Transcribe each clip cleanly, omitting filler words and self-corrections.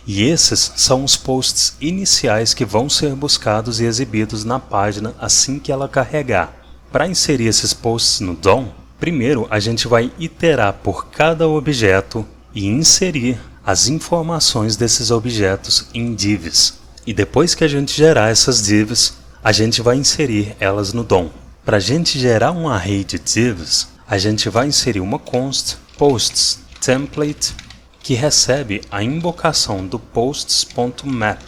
E esses são os posts iniciais que vão ser buscados e exibidos na página assim que ela carregar. Para inserir esses posts no DOM, primeiro a gente vai iterar por cada objeto e inserir as informações desses objetos em divs. E depois que a gente gerar essas divs, a gente vai inserir elas no DOM. Para a gente gerar um array de divs, a gente vai inserir uma const posts template que recebe a invocação do posts.map.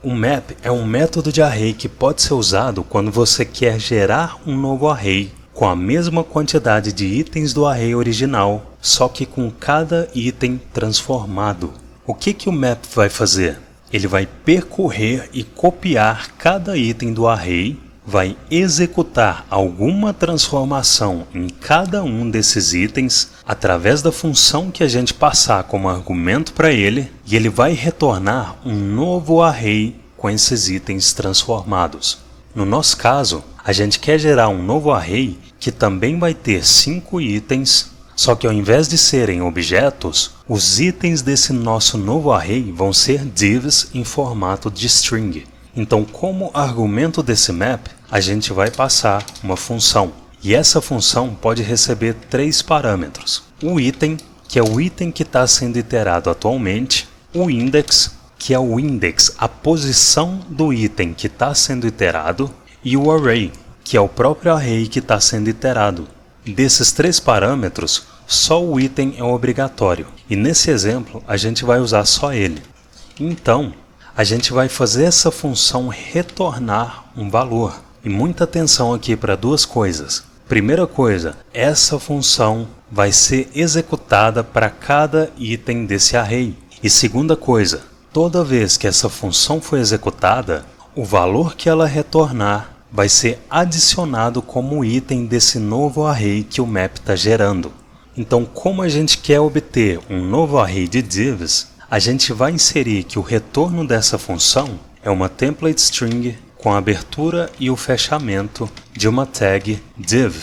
O map é um método de array que pode ser usado quando você quer gerar um novo array com a mesma quantidade de itens do array original, só que com cada item transformado. O que o map vai fazer? Ele vai percorrer e copiar cada item do array, vai executar alguma transformação em cada um desses itens através da função que a gente passar como argumento para ele, e ele vai retornar um novo array com esses itens transformados. No nosso caso, a gente quer gerar um novo array que também vai ter 5 itens, só que ao invés de serem objetos, os itens desse nosso novo array vão ser divs em formato de string. Então, como argumento desse map, a gente vai passar uma função. E essa função pode receber 3 parâmetros. O item, que é o item que está sendo iterado atualmente. O index, que é o index, a posição do item que está sendo iterado. E o array, que é o próprio array que está sendo iterado. Desses 3 parâmetros, só o item é obrigatório. E nesse exemplo, a gente vai usar só ele. Então, a gente vai fazer essa função retornar um valor. E muita atenção aqui para 2 coisas. Primeira coisa, essa função vai ser executada para cada item desse array. E segunda coisa, toda vez que essa função for executada, o valor que ela retornar vai ser adicionado como item desse novo array que o map está gerando. Então, como a gente quer obter um novo array de divs, a gente vai inserir que o retorno dessa função é uma template string com a abertura e o fechamento de uma tag div.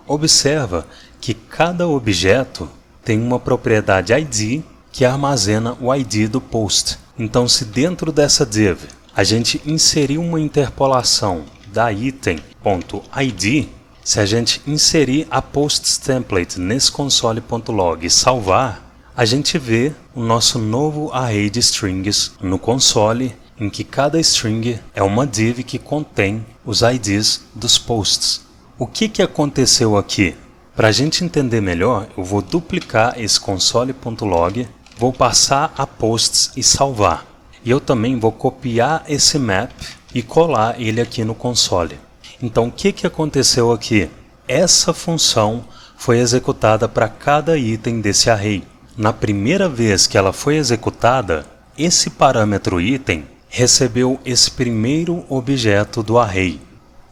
Observa que cada objeto tem uma propriedade ID que armazena o ID do post. Então, se dentro dessa div a gente inserir uma interpolação da item.id, se a gente inserir a posts template nesse console.log e salvar, a gente vê o nosso novo array de strings no console, em que cada string é uma div que contém os IDs dos posts. O que aconteceu aqui? Para a gente entender melhor, eu vou duplicar esse console.log, vou passar a posts e salvar. E eu também vou copiar esse map e colar ele aqui no console. Então, o que aconteceu aqui? Essa função foi executada para cada item desse array. Na primeira vez que ela foi executada, esse parâmetro item recebeu esse primeiro objeto do array.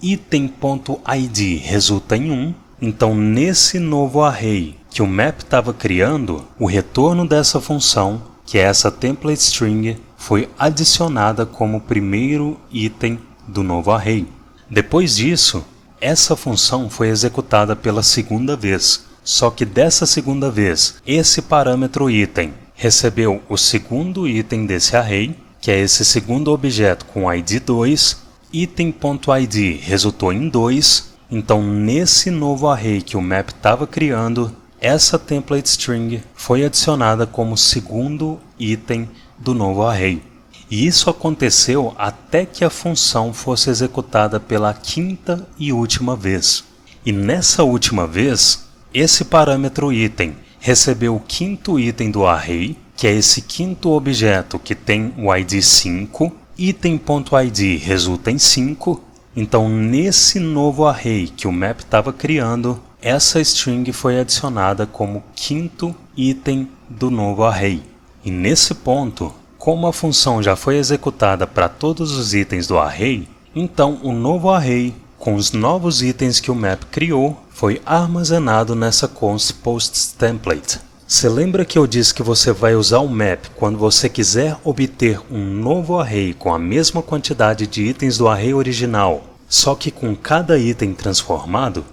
Item.id resulta em 1, então nesse novo array que o map estava criando, o retorno dessa função, que é essa template string, foi adicionada como primeiro item do novo array. Depois disso, essa função foi executada pela segunda vez, só que dessa segunda vez, esse parâmetro item recebeu o segundo item desse array, que é esse segundo objeto com ID 2, item.id resultou em 2, então nesse novo array que o map estava criando, essa template string foi adicionada como segundo item do novo array. E isso aconteceu até que a função fosse executada pela 5ª e última vez. E nessa última vez, esse parâmetro item recebeu o 5º item do array, que é esse 5º objeto que tem o ID 5, item.id resulta em 5, então nesse novo array que o map estava criando, essa string foi adicionada como 5º item do novo array. E nesse ponto, como a função já foi executada para todos os itens do array, então o novo array, com os novos itens que o map criou, foi armazenado nessa const posts template. Você lembra que eu disse que você vai usar o map quando você quiser obter um novo array com a mesma quantidade de itens do array original, só que com cada item transformado?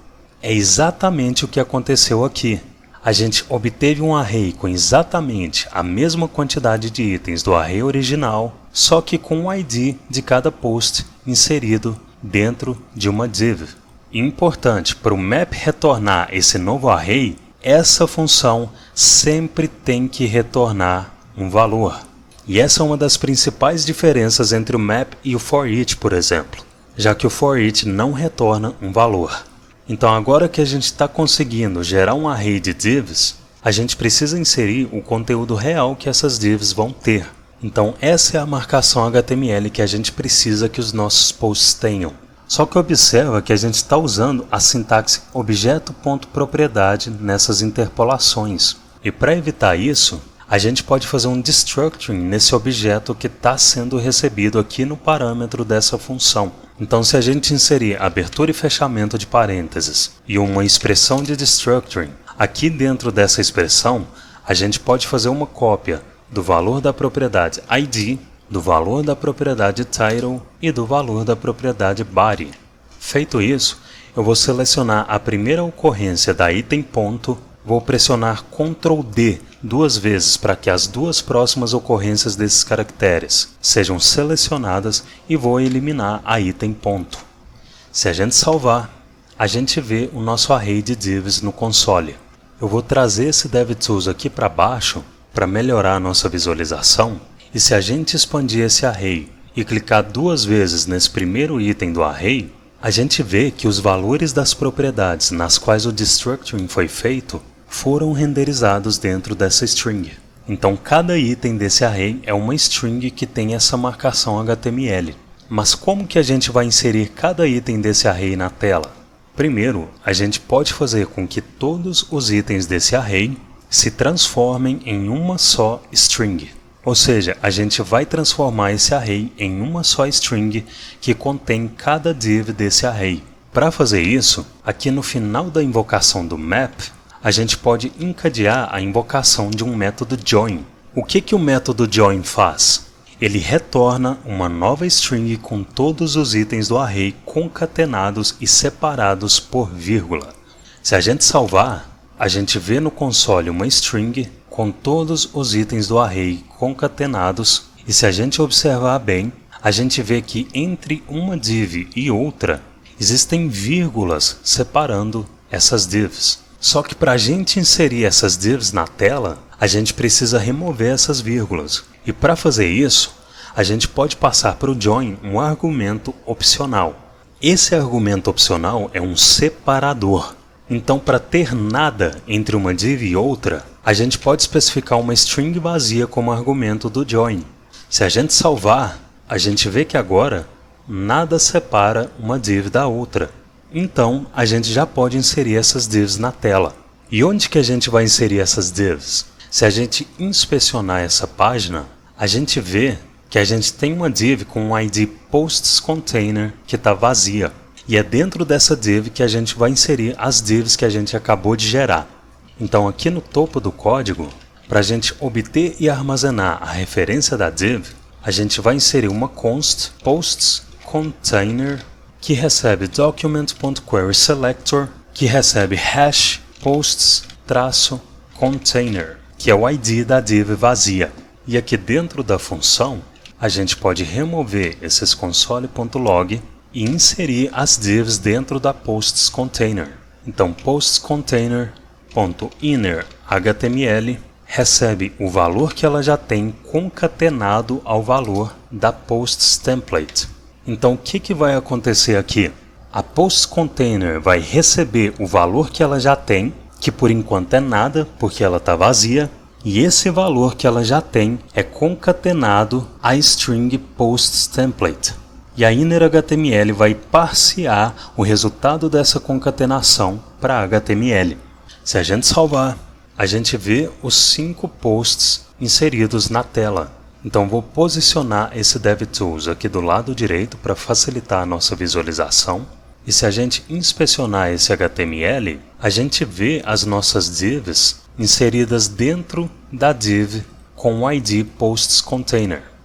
É exatamente o que aconteceu aqui. a gente obteve um array com exatamente a mesma quantidade de itens do array original, só que com o ID de cada post inserido dentro de uma div. Importante, para o map retornar esse novo array, essa função sempre tem que retornar um valor. E essa é uma das principais diferenças entre o map e o for each, por exemplo, já que o for each não retorna um valor. Então agora que a gente está conseguindo gerar um array de divs, a gente precisa inserir o conteúdo real que essas divs vão ter. Então essa é a marcação HTML que a gente precisa que os nossos posts tenham. Só que observa que a gente está usando a sintaxe objeto.propriedade nessas interpolações. E para evitar isso, a gente pode fazer um destructuring nesse objeto que está sendo recebido aqui no parâmetro dessa função. Então se a gente inserir abertura e fechamento de parênteses e uma expressão de destructuring, aqui dentro dessa expressão, a gente pode fazer uma cópia do valor da propriedade ID, do valor da propriedade title e do valor da propriedade body. Feito isso, eu vou selecionar a primeira ocorrência da item ponto, vou pressionar Ctrl D duas vezes para que as duas próximas ocorrências desses caracteres sejam selecionadas e vou eliminar a item ponto. Se a gente salvar, a gente vê o nosso array de divs no console. Eu vou trazer esse DevTools aqui para baixo para melhorar a nossa visualização, e se a gente expandir esse array e clicar duas vezes nesse primeiro item do array, a gente vê que os valores das propriedades nas quais o destructuring foi feito foram renderizados dentro dessa string. Então cada item desse array é uma string que tem essa marcação HTML. Mas como que a gente vai inserir cada item desse array na tela? Primeiro, a gente pode fazer com que todos os itens desse array se transformem em uma só string. Ou seja, a gente vai transformar esse array em uma só string que contém cada div desse array. Para fazer isso, aqui no final da invocação do map, a gente pode encadear a invocação de um método join. O que o método join faz? Ele retorna uma nova string com todos os itens do array concatenados e separados por vírgula. Se a gente salvar, a gente vê no console uma string com todos os itens do array concatenados, e se a gente observar bem, a gente vê que entre uma div e outra existem vírgulas separando essas divs. Só que para a gente inserir essas divs na tela, a gente precisa remover essas vírgulas. E para fazer isso, a gente pode passar para o join um argumento opcional. Esse argumento opcional é um separador. Então, para ter nada entre uma div e outra, a gente pode especificar uma string vazia como argumento do join. Se a gente salvar, a gente vê que agora nada separa uma div da outra. Então, a gente já pode inserir essas divs na tela. E onde que a gente vai inserir essas divs? Se a gente inspecionar essa página, a gente vê que a gente tem uma div com um ID PostsContainer que está vazia. E é dentro dessa div que a gente vai inserir as divs que a gente acabou de gerar. Então, aqui no topo do código, para a gente obter e armazenar a referência da div, a gente vai inserir uma const PostsContainer que recebe document.querySelector, que recebe hash posts-container, que é o ID da div vazia. E aqui dentro da função, a gente pode remover esses console.log e inserir as divs dentro da PostsContainer. Então, PostsContainer.innerHTML recebe o valor que ela já tem concatenado ao valor da PostsTemplate. Então, o que vai acontecer aqui? A PostsContainer vai receber o valor que ela já tem, que por enquanto é nada, porque ela está vazia, e esse valor que ela já tem é concatenado à string PostsTemplate. E a InnerHTML vai parsear o resultado dessa concatenação para HTML. Se a gente salvar, a gente vê os 5 posts inseridos na tela. Então vou posicionar esse DevTools aqui do lado direito para facilitar a nossa visualização. E se a gente inspecionar esse HTML, a gente vê as nossas divs inseridas dentro da div com o ID PostsContainer.